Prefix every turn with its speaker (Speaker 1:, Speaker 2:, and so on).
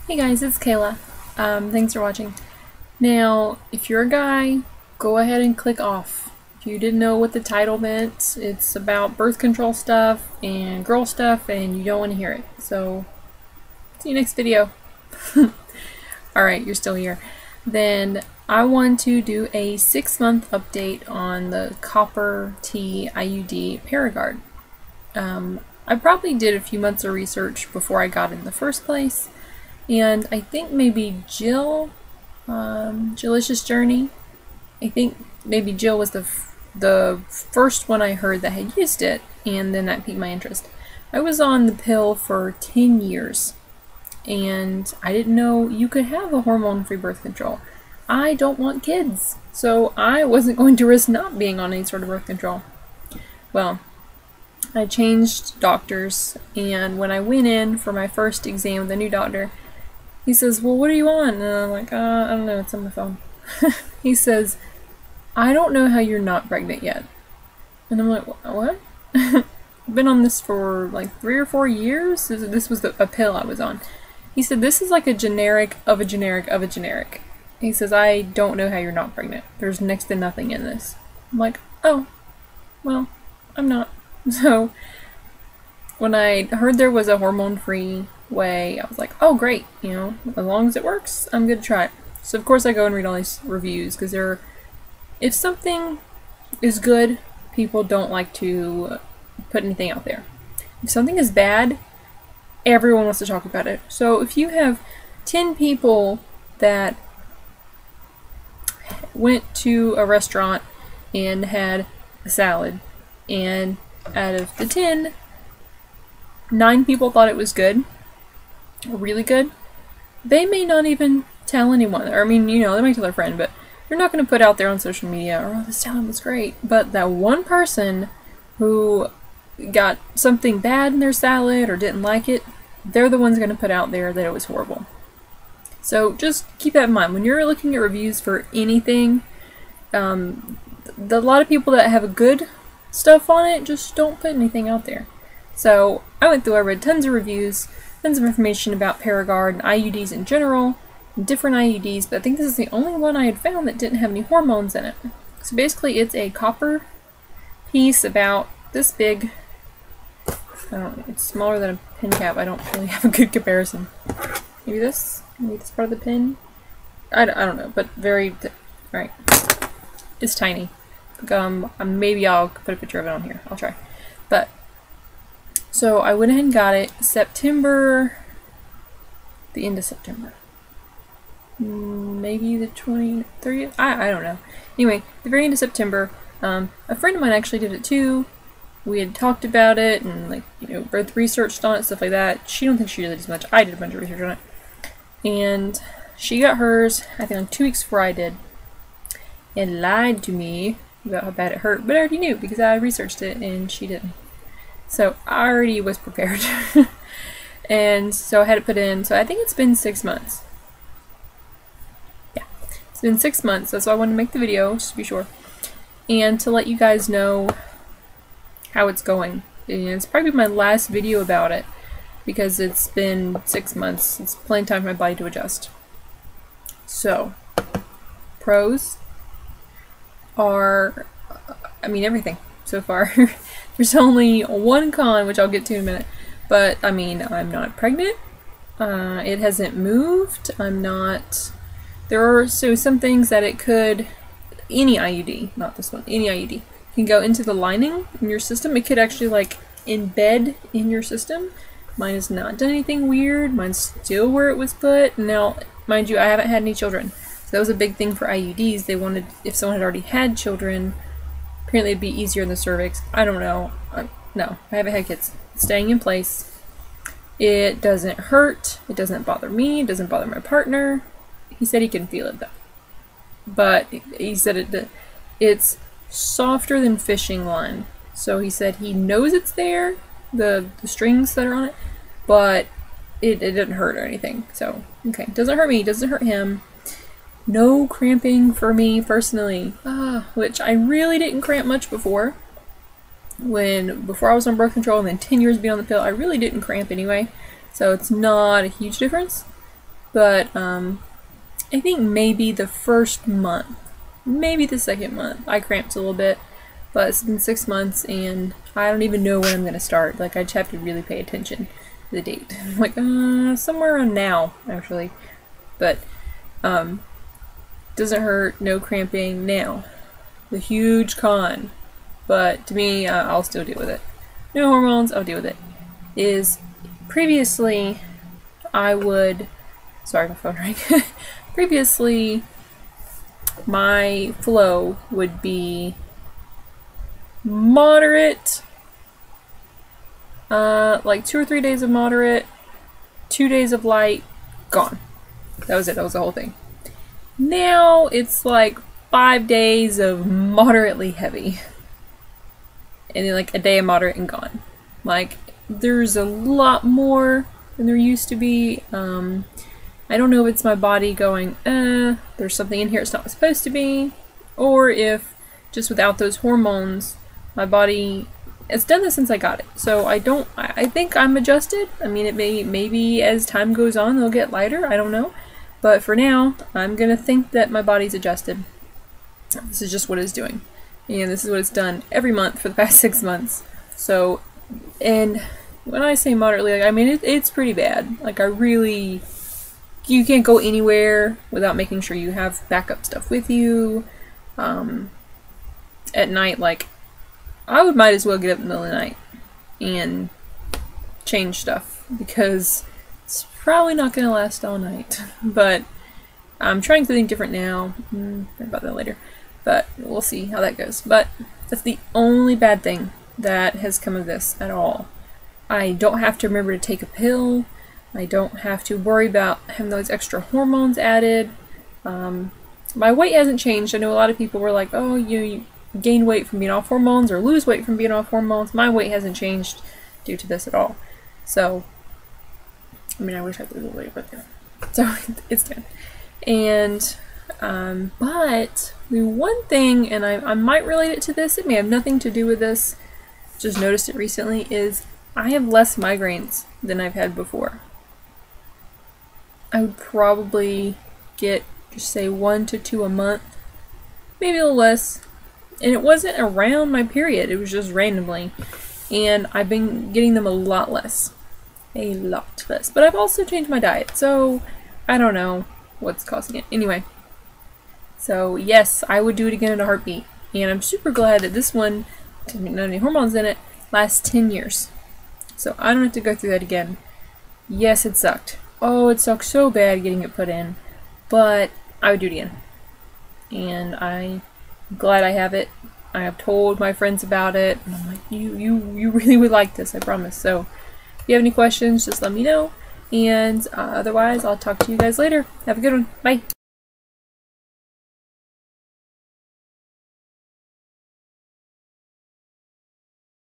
Speaker 1: Hey guys, it's Kayla. Thanks for watching. Now, if you're a guy, go ahead and click off. If you didn't know what the title meant, it's about birth control stuff and girl stuff and you don't want to hear it. So, see you next video. Alright, you're still here. Then, I want to do a 6-month update on the Copper IUD Paragard. I probably did a few months of research before I got it in the first place. And I think maybe Jill, Jillicious Journey, I think maybe Jill was the first one I heard that had used it, and then that piqued my interest. I was on the pill for 10 years, and I didn't know you could have a hormone-free birth control. I don't want kids, so I wasn't going to risk not being on any sort of birth control. Well, I changed doctors, and when I went in for my first exam with a new doctor, he says, well, what are you on? And I'm like, I don't know, it's on my phone. He says, I don't know how you're not pregnant yet. And I'm like, what? I've been on this for like 3 or 4 years? This was a pill I was on. He said, this is like a generic of a generic of a generic. He says, I don't know how you're not pregnant. There's next to nothing in this. I'm like, oh, well, I'm not. So, when I heard there was a hormone-free way, I was like, oh great, you know, as long as it works, I'm good to try it. So of course I go and read all these reviews, because if something is good, people don't like to put anything out there. If something is bad, everyone wants to talk about it. So if you have 10 people that went to a restaurant and had a salad, and out of the 10, 9 people thought it was good, really good, they may not even tell anyone. Or, I mean, you know, they might tell their friend, but they're not going to put out there on social media, oh, this salad was great. But that one person who got something bad in their salad or didn't like it, they're the ones going to put out there that it was horrible. So just keep that in mind. When you're looking at reviews for anything, a lot of people that have good stuff on it just don't put anything out there. So I went through, I read tons of reviews, tons of information about Paragard and IUDs in general, and different IUDs, but I think this is the only one I had found that didn't have any hormones in it. So basically it's a copper piece about this big. I don't know, it's smaller than a pin cap. I don't really have a good comparison. Maybe this part of the pin? I don't know, but right. It's tiny. Maybe I'll put a picture of it on here. I'll try. But so I went ahead and got it the end of September. Maybe the 30th? I don't know. Anyway, the very end of September, a friend of mine actually did it too. We had talked about it and, like, you know, researched on it, stuff like that. She don't think she did it as much. I did a bunch of research on it. And she got hers, I think, like 2 weeks before I did. And lied to me about how bad it hurt. But I already knew because I researched it and she didn't. So I already was prepared. And so I had it put in. So I think it's been 6 months. Yeah, it's been 6 months. That's why I wanted to make the video, just to be sure. And to let you guys know how it's going. And it's probably my last video about it because it's been 6 months. It's plenty of time for my body to adjust. So, pros are, I mean, everything so far. There's only one con, which I'll get to in a minute, but I mean, I'm not pregnant, it hasn't moved, I'm not, there are some things that it could, any IUD, not this one, any IUD, can go into the lining in your system. It could actually, like, embed in your system. Mine has not done anything weird, mine's still where it was put. Now, mind you, I haven't had any children, so that was a big thing for IUDs. They wanted, if someone had already had children, apparently it'd be easier in the cervix. I don't know. No, I haven't had kids. It's staying in place. It doesn't hurt. It doesn't bother me. It doesn't bother my partner. He said he can feel it though. But he said it's softer than fishing line. So he said he knows it's there, the strings that are on it, but it didn't hurt or anything. So, okay. Doesn't hurt me. Doesn't hurt him. No cramping for me personally, which I really didn't cramp much before. Before I was on birth control and then 10 years being on the pill, I really didn't cramp anyway. So it's not a huge difference. but I think maybe the first month, maybe the second month, I cramped a little bit, but it's been 6 months and I don't even know when I'm gonna start. Like, I just have to really pay attention to the date. I'm like, somewhere around now, actually. But, doesn't hurt, no cramping. Now, the huge con, but to me, I'll still deal with it. No hormones, I'll deal with it. Is previously, I would, sorry, my phone rang. Previously, my flow would be moderate, like 2 or 3 days of moderate, 2 days of light, gone. That was it, that was the whole thing. Now it's like 5 days of moderately heavy. And then like a day of moderate and gone. Like, there's a lot more than there used to be. I don't know if it's my body going, there's something in here it's not supposed to be, or if just without those hormones, my body, it's done this since I got it. So I think I'm adjusted. I mean, it maybe as time goes on, they'll get lighter. I don't know. But for now, I'm gonna think that my body's adjusted. This is just what it's doing. And this is what it's done every month for the past 6 months. So, and when I say moderately, like, I mean, it's pretty bad. Like, you can't go anywhere without making sure you have backup stuff with you. At night, like, I might as well get up in the middle of the night and change stuff, because it's probably not going to last all night. But I'm trying to think different now. About that later. But we'll see how that goes. But that's the only bad thing that has come of this at all. I don't have to remember to take a pill. I don't have to worry about having those extra hormones added. My weight hasn't changed. I know a lot of people were like, oh, you gain weight from being off hormones or lose weight from being off hormones. My weight hasn't changed due to this at all. So, I mean, I wish I could lose weight, but yeah. So, it's done. And, but the one thing, and I might relate it to this, it may have nothing to do with this, just noticed it recently, is I have less migraines than I've had before. I would probably get, just say, 1 to 2 a month, maybe a little less. And it wasn't around my period, it was just randomly. And I've been getting them a lot less. A lot less. But I've also changed my diet, so I don't know what's causing it. Anyway, so yes, I would do it again in a heartbeat. And I'm super glad that this one, not any hormones in it, lasts 10 years. So I don't have to go through that again. Yes, it sucked. Oh, it sucked so bad getting it put in. But I would do it again. And I'm glad I have it. I have told my friends about it. And I'm like, you really would like this, I promise. So if you have any questions, just let me know. And otherwise, I'll talk to you guys later. Have a good one. Bye.